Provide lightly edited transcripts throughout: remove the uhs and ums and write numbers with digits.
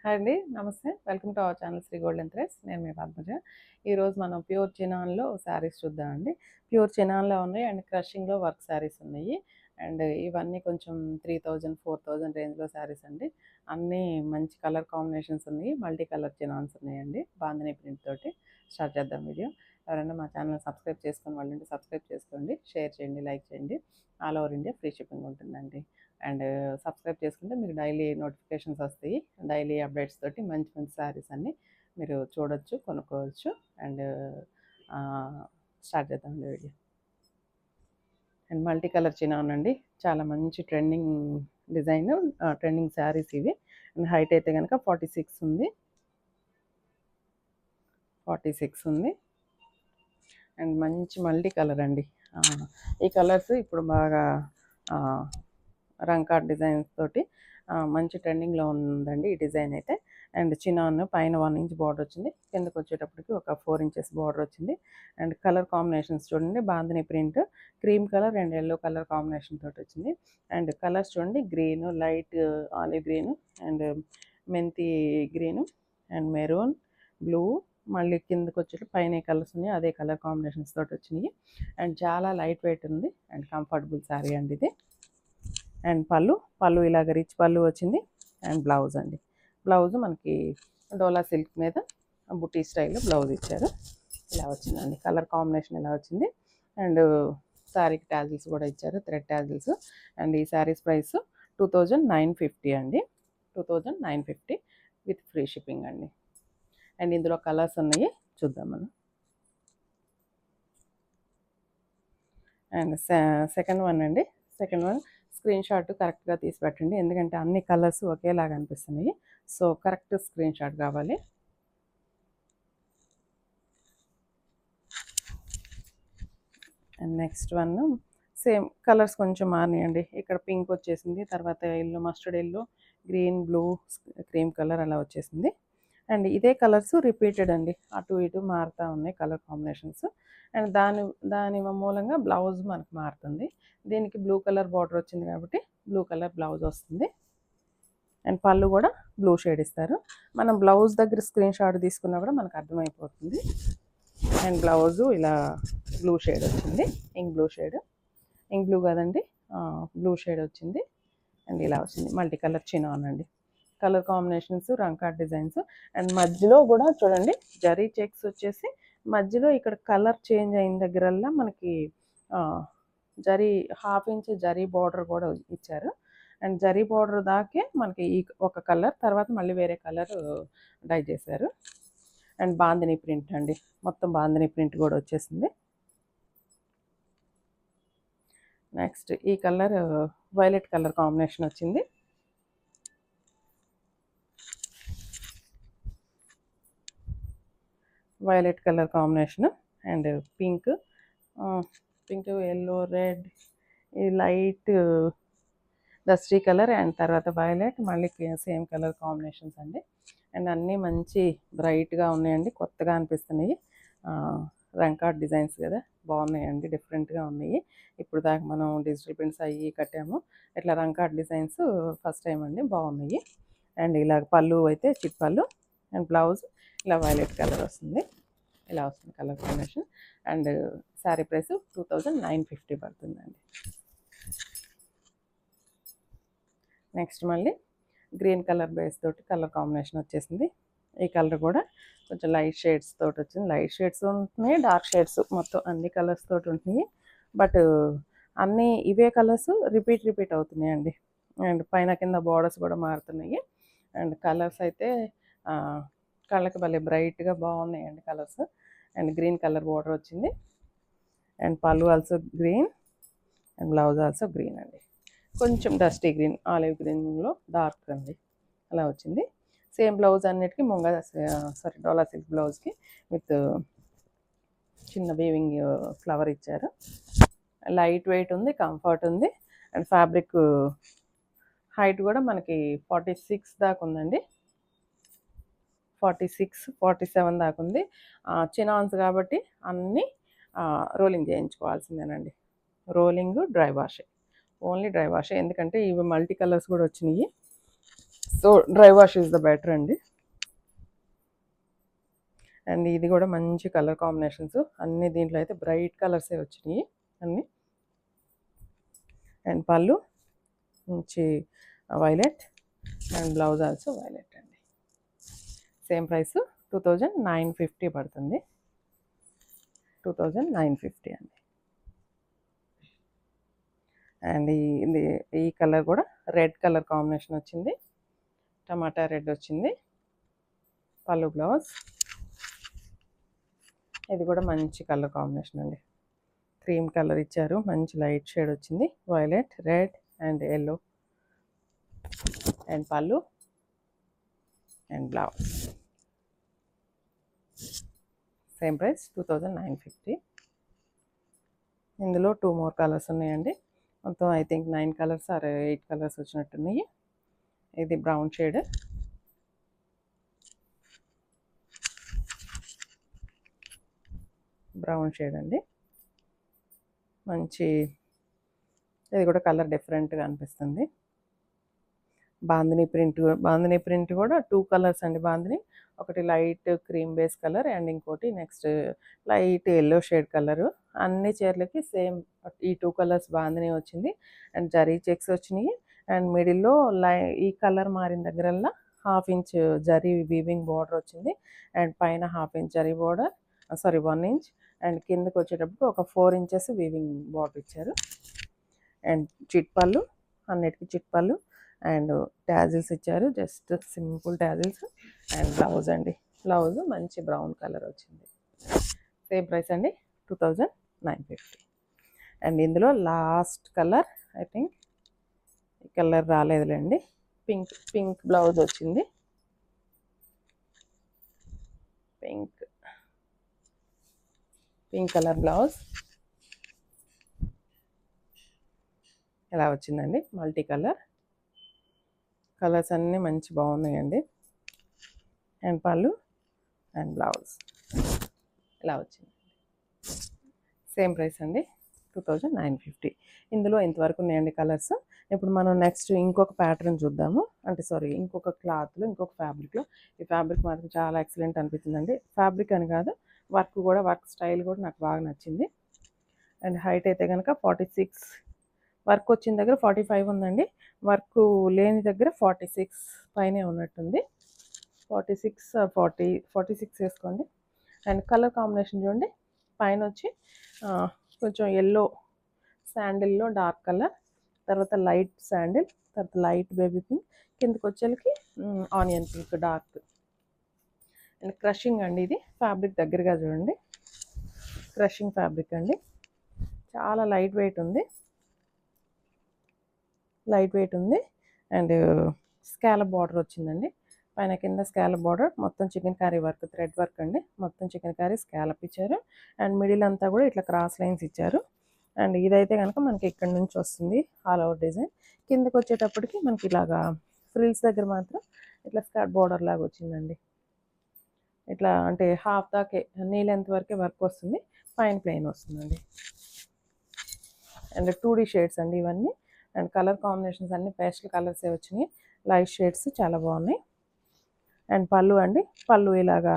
Hi అండి. నమస్తే. Welcome to our channel Shri golden threads. నేను మీ పద్మజ. ఈరోజు మనం ప్యూర్ చినాన్‌లో శారీస్ చూద్దామండి. ప్యూర్ చినాన్‌లో ఉన్నాయి అండ్ క్రషింగ్‌లో వర్క్ శారీస్ ఉన్నాయి. అండ్ ఇవన్నీ కొంచెం 3000, 4000 రేంజ్‌లో శారీస్ అండి. అన్నీ మంచి కలర్ కాంబినేషన్స్ ఉన్నాయి. మల్టీ కలర్ చినాన్స్ ఉన్నాయండి. బాందిని ప్రింట్ తోటి. స్టార్ట్ చేద్దాం వీడియో. ఎవరైనా మా ఛానల్ సబ్స్క్రైబ్ చేసుకుని వాళ్ళంటే సబ్స్క్రైబ్ చేసుకోండి. షేర్ చేయండి, లైక్ చేయండి. All over India free shipping ఉంటుందండి. అండ్ సబ్స్క్రైబ్ చేసుకుంటే మీకు డైలీ నోటిఫికేషన్స్ వస్తాయి. డైలీ అప్డేట్స్ తోటి మంచి మంచి శారీస్ అన్నీ మీరు చూడొచ్చు, కొనుక్కోవచ్చు. అండ్ స్టార్ట్ చేద్దామండి video. And multi colour chinon అండి, చాలా మంచి ట్రెండింగ్ డిజైన్, ట్రెండింగ్ శారీస్ ఇవి. అండ్ హైట్ అయితే కనుక 46 ఉంది. 46 ఉంది. అండ్ మంచి మల్టీ కలర్ అండి. ఈ కలర్స్ ఇప్పుడు బాగా రంకాట్ డిజైన్స్ తోటి మంచి ట్రెండింగ్లో ఉందండి ఈ డిజైన్ అయితే. అండ్ చినాన్ పైన 1 ఇంచ్ బార్డర్ వచ్చింది, కిందకు వచ్చేటప్పటికి ఒక 4 ఇంచెస్ బార్డర్ వచ్చింది. అండ్ కలర్ కాంబినేషన్స్ చూడండి, bandhani print, cream colour and yellow colour combination తోటి వచ్చింది. అండ్ కలర్స్ చూడండి, green, light olive green and మెంతి గ్రీను అండ్ మెరూన్, బ్లూ, మళ్ళీ కిందకు వచ్చేటి పైన కలర్స్ ఉన్నాయి అదే కలర్ కాంబినేషన్స్ తోటి వచ్చినాయి. అండ్ చాలా లైట్ వెయిట్ ఉంది అండ్ కంఫర్టబుల్ శారీ అండి ఇది. అండ్ పళ్ళు ఇలాగ రిచ్ పళ్ళు వచ్చింది. అండ్ బ్లౌజ్ అండి, బ్లౌజ్ మనకి డోలా సిల్క్ మీద బుటీ స్టైల్లో బ్లౌజ్ ఇచ్చారు. ఇలా వచ్చిందండి, కలర్ కాంబినేషన్ ఇలా వచ్చింది. అండ్ శారీకి ట్యాజిల్స్ కూడా ఇచ్చారు, థ్రెడ్ ట్యాజిల్స్. అండ్ ఈ శారీస్ ప్రైస్ 2950 అండి. 2950 విత్ ఫ్రీ షిప్పింగ్ అండి. అండ్ ఇందులో కలర్స్ ఉన్నాయి, చూద్దాం మనం. అండ్ సెకండ్ వన్ అండి. సెకండ్ వన్ స్క్రీన్ షాట్ కరెక్ట్గా తీసి పెట్టండి, ఎందుకంటే అన్ని కలర్స్ ఒకేలాగా అనిపిస్తున్నాయి. సో కరెక్ట్ స్క్రీన్ షాట్ కావాలి. And next one same colours కొంచెం మారినాయండి. ఇక్కడ పింక్ వచ్చేసింది, తర్వాత yellow, mustard yellow, green, blue, cream colour అలా వచ్చేసింది. అండ్ ఇదే కలర్స్ రిపీటెడ్ అండి, అటు ఇటు మారుతూ ఉన్నాయి కలర్ కాంబినేషన్స్. అండ్ దాని మూలంగా బ్లౌజ్ మనకు మారుతుంది. దీనికి బ్లూ కలర్ బార్డర్ వచ్చింది కాబట్టి బ్లూ కలర్ బ్లౌజ్ వస్తుంది. అండ్ పళ్ళు కూడా బ్లూ షేడ్ ఇస్తారు. మనం బ్లౌజ్ దగ్గర స్క్రీన్ షాట్ తీసుకున్నా కూడా మనకు అర్థమైపోతుంది. అండ్ బ్లౌజు ఇలా బ్లూ షేడ్ వచ్చింది, ఇంక్ బ్లూ కదండి, బ్లూ షేడ్ వచ్చింది. అండ్ ఇలా వచ్చింది మల్టీ కలర్ చినాన్ అండి. Colour combinations, rangkat designs. And మధ్యలో కూడా చూడండి, జరీ చెక్స్ వచ్చేసి మధ్యలో ఇక్కడ కలర్ చేంజ్ అయిన దగ్గరల్లా మనకి జరీ 1/2 ఇంచ్ జరీ బార్డర్ కూడా ఇచ్చారు. అండ్ జరీ బార్డర్ దాకే మనకి ఈ ఒక కలర్, తర్వాత మళ్ళీ వేరే కలర్ డై చేశారు. అండ్ బాందిని ప్రింట్ అండి, మొత్తం బాందిని ప్రింట్ కూడా వచ్చేసింది. నెక్స్ట్ ఈ కలర్ వైలెట్ కలర్ కాంబినేషన్ వచ్చింది. Violet colour combination and pink, yellow, red, ఈ లైట్ డస్టీ కలర్ అండ్ తర్వాత వైలెట్, మళ్ళీ సేమ్ కలర్ కాంబినేషన్స్ అండి. అండ్ అన్నీ మంచి బ్రైట్గా ఉన్నాయండి, కొత్తగా అనిపిస్తున్నాయి. రంకాట్ డిజైన్స్ కదా, బాగున్నాయండి, డిఫరెంట్గా ఉన్నాయి. ఇప్పుడు దాకా మనం డిజిటల్ ప్రింట్స్ అవి కట్టాము, ఇట్లా రంకాట్ డిజైన్స్ ఫస్ట్ టైం అండి, బాగున్నాయి. అండ్ ఇలా పళ్ళు అయితే చిట్ పళ్ళు అండ్ బ్లౌజ్ ఇలా వైలెట్ కలర్ వస్తుంది. ఇలా వస్తుంది colour combination. And sari price 2950 పడుతుందండి. నెక్స్ట్ మళ్ళీ గ్రీన్ కలర్ బేస్ తోటి కలర్ కాంబినేషన్ వచ్చేసింది. ఈ కలర్ కూడా కొంచెం లైట్ షేడ్స్ తోటి వచ్చింది. లైట్ షేడ్స్ ఉంటున్నాయి, డార్క్ షేడ్స్, మొత్తం అన్ని కలర్స్ తోటి ఉంటున్నాయి. బట్ అన్నీ ఇవే కలర్స్ రిపీట్ అవుతున్నాయండి. అండ్ పైన కింద బార్డర్స్ కూడా మారుతున్నాయి. అండ్ కలర్స్ అయితే కళ్ళకి భలే బ్రైట్గా బాగున్నాయండి colours. And green colour border వచ్చింది. అండ్ పళ్ళు also green and blouse also green అండి, కొంచెం డస్టీ గ్రీన్, ఆలివ్ గ్రీన్లో డార్క్ అండి, అలా వచ్చింది. సేమ్ బ్లౌజ్ అన్నిటికీ డోలా సిల్క్ బ్లౌజ్కి విత్ చిన్న వీవింగ్ ఫ్లవర్ ఇచ్చారు. లైట్ వెయిట్ ఉంది, కంఫర్ట్ ఉంది. అండ్ ఫ్యాబ్రిక్ హైట్ కూడా మనకి 46 దాకా ఉందండి, 46, 47 దాకా ఉంది. చినాన్స్ కాబట్టి అన్నీ రోలింగ్ చేయించుకోవాల్సిందేనండి. Rolling, dry wash, only dry wash, ఎందుకంటే ఇవి మల్టీ కలర్స్ కూడా వచ్చినాయి. So dry wash is the better అండి. అండ్ ఇది కూడా మంచి కలర్ కాంబినేషన్స్, అన్ని దీంట్లో అయితే బ్రైట్ కలర్సే వచ్చినాయి అన్నీ. అండ్ పళ్ళు మంచి violet and blouse also violet అండి. సేమ్ ప్రైస్ 2950 పడుతుంది. 2950 అండి. అండ్ ఇది ఈ కలర్ కూడా రెడ్ కలర్ కాంబినేషన్ వచ్చింది, టమాటా రెడ్ వచ్చింది. పళ్ళు బ్లౌజ్. ఇది కూడా మంచి కలర్ కాంబినేషన్ అండి, క్రీమ్ కలర్ ఇచ్చారు, మంచి లైట్ షేడ్ వచ్చింది, violet, red and yellow. And pallu and blouse. Same price 2950. ఇందులో 2 more కలర్స్ ఉన్నాయండి. మొత్తం I think 9 colours or 8 colours వచ్చినట్టున్నాయి. ఇది బ్రౌన్ షేడ్, బ్రౌన్ షేడ్ అండి. మంచి ఇది కూడా కలర్ డిఫరెంట్గా అనిపిస్తుంది. బాందిని ప్రింట్ కూడా 2 కలర్స్ అండి. బాందిని ఒకటి light cream base colour and ఇంకోటి next light yellow shade colour. అన్ని చీరలకి సేమ్ ఈ 2 కలర్స్ బాందిని వచ్చింది. అండ్ జరీ చెక్స్ వచ్చినాయి. అండ్ మిడిల్లో ఈ కలర్ మారిన దగ్గరల్లా 1/2 ఇంచ్ జరీ వీవింగ్ బార్డర్ వచ్చింది. అండ్ పైన 1/2 inch zari border, 1 inch. And కిందకి వచ్చేటప్పుడు ఒక 4 ఇంచెస్ వీవింగ్ బార్డర్ ఇచ్చారు. అండ్ చిట్పళ్ళు, అన్నిటికీ చిట్పళ్ళు అండ్ ట్యాజిల్స్ ఇచ్చారు, just simple tassels. And blouse అండి, బ్లౌజ్ మంచి బ్రౌన్ కలర్ వచ్చింది. సేమ్ ప్రైస్ అండి 2950. అండ్ ఇందులో లాస్ట్ కలర్ ఐ థింక్ ఈ కలర్ రాలేదులేండి, పింక్ బ్లౌజ్ వచ్చింది. పింక్ కలర్ బ్లౌజ్ ఎలా వచ్చిందండి, మల్టీ కలర్స్ అన్నీ మంచి బాగున్నాయండి. అండ్ పళ్ళు అండ్ బ్లౌజ్ ఇలా వచ్చింది. సేమ్ ప్రైస్ అండి 2950. ఇందులో ఇంతవరకు ఉన్నాయండి కలర్స్. ఇప్పుడు మనం నెక్స్ట్ ఇంకొక ప్యాటర్న్ చూద్దాము, అంటే ఇంకొక క్లాత్లో, ఇంకొక ఫ్యాబ్రిక్లో. ఈ ఫ్యాబ్రిక్ మాత్రం చాలా ఎక్సలెంట్ అనిపించిందండి. ఫ్యాబ్రిక్ అని కాదు, వర్క్ స్టైల్ కూడా నాకు బాగా నచ్చింది. అండ్ హైట్ అయితే కనుక 46, వర్క్ వచ్చిన దగ్గర 45 ఉందండి, వర్క్ లేని దగ్గర 46 పైనే ఉన్నట్టుంది. 46 వేసుకోండి. అండ్ కలర్ కాంబినేషన్ చూడండి, పైన వచ్చి కొంచెం ఎల్లో శాండిల్లో డార్క్ కలర్, తర్వాత లైట్ శాండిల్, తర్వాత లైట్ బేబీ పింక్, కిందకి వచ్చేకి onion pink dark. And crushing అండి, ఇది ఫ్యాబ్రిక్ దగ్గరగా చూడండి, క్రషింగ్ ఫ్యాబ్రిక్ అండి, చాలా లైట్ వెయిట్ ఉంది. అండ్ స్కాలప్ బార్డర్ వచ్చిందండి, పైన కింద స్కాలప్ బార్డర్, మొత్తం chicken curry work, thread work అండి, మొత్తం చికెన్ కర్రీ స్కాలప్ ఇచ్చారు. అండ్ మిడిల్ అంతా కూడా ఇట్లా క్రాస్ లైన్స్ ఇచ్చారు. అండ్ ఇదైతే కనుక మనకి ఇక్కడ నుంచి వస్తుంది ఆల్ ఓవర్ డిజైన్. కిందకి వచ్చేటప్పటికి మనకి ఇలాగా ఫ్రిల్స్ దగ్గర మాత్రం ఇట్లా స్కర్ట్ బార్డర్ లాగా వచ్చిందండి. ఇట్లా అంటే హాఫ్ దాకే నీ లెంత్ వరకే వర్క్ వస్తుంది, పైన ప్లెయిన్ వస్తుందండి. అండ్ 2D షేడ్స్ అండి ఇవన్నీ. అండ్ కలర్ కాంబినేషన్స్ అన్ని పేస్టల్ కలర్సే వచ్చినాయి, లైట్ షేడ్స్ చాలా బాగున్నాయి. అండ్ పళ్ళు అండి, పళ్ళు ఇలాగా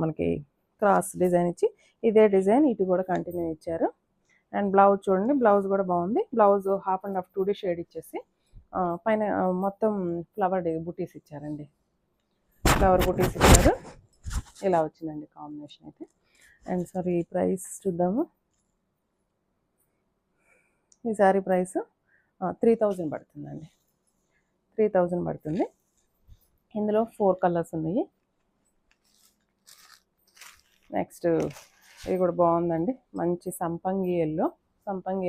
మనకి క్రాస్ డిజైన్ ఇచ్చి ఇదే డిజైన్ ఇటు కూడా కంటిన్యూ ఇచ్చారు. అండ్ బ్లౌజ్ చూడండి, బ్లౌజ్ కూడా బాగుంది. బ్లౌజ్ 1/2 2D షేడ్ ఇచ్చేసి పైన మొత్తం ఫ్లవర్ బుటీస్ ఇచ్చారండి, ఫ్లవర్ బుటీస్ ఇచ్చారు. ఇలా వచ్చిందండి కాంబినేషన్ అయితే. అండ్ ప్రైస్ చూద్దాము. ఈ శారీ ప్రైస్ 3000 పడుతుందండి, 3000 పడుతుంది. ఇందులో 4 కలర్స్ ఉన్నాయి. నెక్స్ట్ ఇది కూడా బాగుందండి, మంచి సంపంగి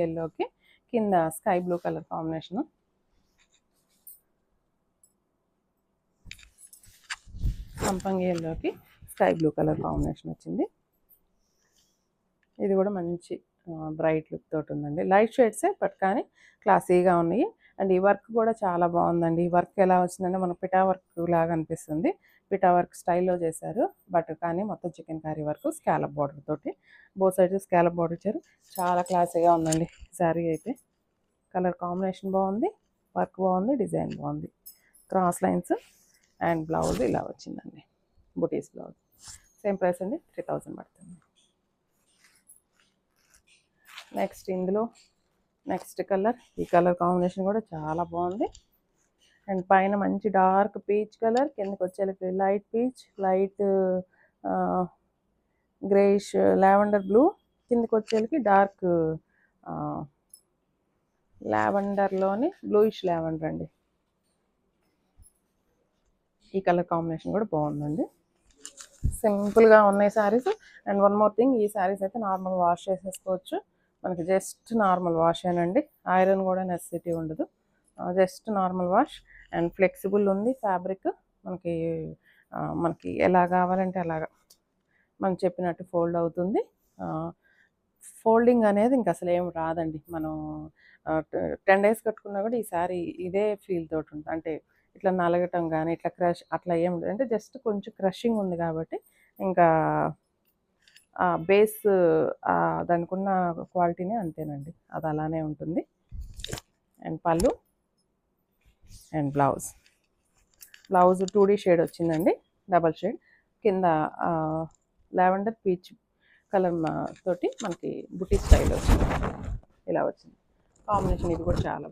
ఎల్లోకి కింద స్కై బ్లూ కలర్ కాంబినేషను. సంపంగి ఎల్లోకి స్కై బ్లూ కలర్ కాంబినేషన్ వచ్చింది. ఇది కూడా మంచి బ్రైట్ లుక్ తోటి ఉందండి, లైట్ షేడ్సే బట్ కానీ క్లాసీగా ఉన్నాయి. అండ్ ఈ వర్క్ కూడా చాలా బాగుందండి. ఈ వర్క్ ఎలా వచ్చిందంటే మనకు పిటా వర్క్ లాగా అనిపిస్తుంది, పిటా వర్క్ స్టైల్లో చేశారు. బట్ కానీ మొత్తం chicken curry work scallop border తోటి, బోత్ సైడ్స్ స్కాలప్ బార్డర్ ఇచ్చారు. చాలా క్లాసీగా ఉందండి శారీ అయితే. కలర్ కాంబినేషన్ బాగుంది, వర్క్ బాగుంది, డిజైన్ బాగుంది. క్రాస్ లైన్స్ అండ్ బ్లౌజ్ ఇలా వచ్చిందండి, బుటీస్ బ్లౌజ్. సేమ్ ప్రైస్ అండి, 3000 పడుతుంది. నెక్స్ట్ ఇందులో నెక్స్ట్ కలర్, ఈ కలర్ కాంబినేషన్ కూడా చాలా బాగుంది. అండ్ పైన మంచి డార్క్ పీచ్ కలర్, కిందకి వచ్చేసరికి light peach, light greyish lavender blue, కిందకి వచ్చేసరికి డార్క్ లావెండర్లోని బ్లూయిష్ లావెండర్ అండి. ఈ కలర్ కాంబినేషన్ కూడా బాగుందండి. సింపుల్గా ఉన్నాయి saris. And one more thing, ఈ శారీస్ అయితే నార్మల్ వాష్ చేసేసుకోవచ్చు. మనకి జస్ట్ నార్మల్ వాష్ ఏనండి, ఐరన్ కూడా నెసెసిటీ ఉండదు. Just normal wash and flexible ఉంది ఫ్యాబ్రిక్. మనకి మనకి ఎలా కావాలంటే అలాగా మనం చెప్పినట్టు ఫోల్డ్ అవుతుంది. ఫోల్డింగ్ అనేది ఇంక అసలు ఏం రాదండి. మనం 10 డేస్ కట్టుకున్నా కూడా ఈ శారీ ఇదే ఫీల్ తోటి ఉంటుంది. అంటే ఇట్లా నలగటం కానీ ఇట్లా క్రష్ అట్లా ఏం లేదు. అంటే జస్ట్ కొంచెం క్రషింగ్ ఉంది కాబట్టి ఇంకా బేస్ దానికి ఉన్న క్వాలిటీనే అంతేనండి, అది అలానే ఉంటుంది. And pallu and blouse 2D shade వచ్చిందండి, డబల్ షేడ్. కింద లావెండర్ పీచ్ కలర్ తోటి మనకి బుటీ స్టైల్ వచ్చింది, ఇలా వచ్చింది కాంబినేషన్. ఇది కూడా చాలా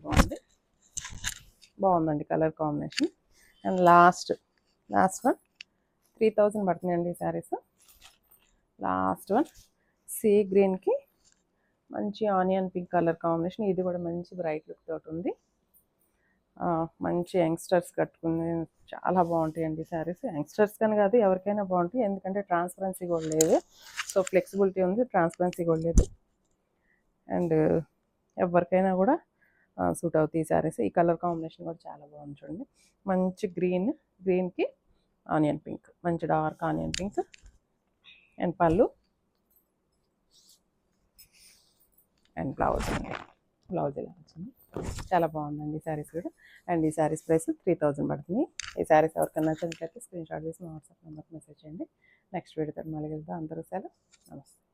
బాగుందండి colour combination. And last one 3000 పడుతుందండి ఈ శారీస్. లాస్ట్ వన్ సీ గ్రీన్కి మంచి ఆనియన్ పింక్ కలర్ కాంబినేషన్. ఇది కూడా మంచి బ్రైట్ లుక్ తోటి ఉంది. మంచి యంగ్స్టర్స్ కట్టుకునే చాలా బాగుంటాయండి శారీస్. యంగ్స్టర్స్ కానీ కాదు, ఎవరికైనా బాగుంటాయి, ఎందుకంటే ట్రాన్స్పరెన్సీ కూడా లేదు. సో ఫ్లెక్సిబిలిటీ ఉంది, ట్రాన్స్పరెన్సీ కూడా లేదు. అండ్ ఎవరికైనా కూడా సూట్ అవుతాయి ఈ శారీస్. ఈ కలర్ కాంబినేషన్ కూడా చాలా బాగుంది చూడండి. మంచి గ్రీన్కి ఆనియన్ పింక్, మంచి dark onion pink. And pallu and blouse ఇలా వచ్చింది. చాలా బాగుందండి ఈ శారీస్ కూడా. అండ్ ఈ శారీస్ ప్రైస్ 3000 పడుతుంది. ఈ శారీస్ ఎవరికైనా నచ్చినట్లయితే స్క్రీన్ షాట్ చేసి మా వాట్సాప్ నెంబర్కి మెసేజ్ చేయండి. నెక్స్ట్ వీడియోతో మళ్ళీ వెళ్తాం. అందరూ సెలవు, నమస్తే.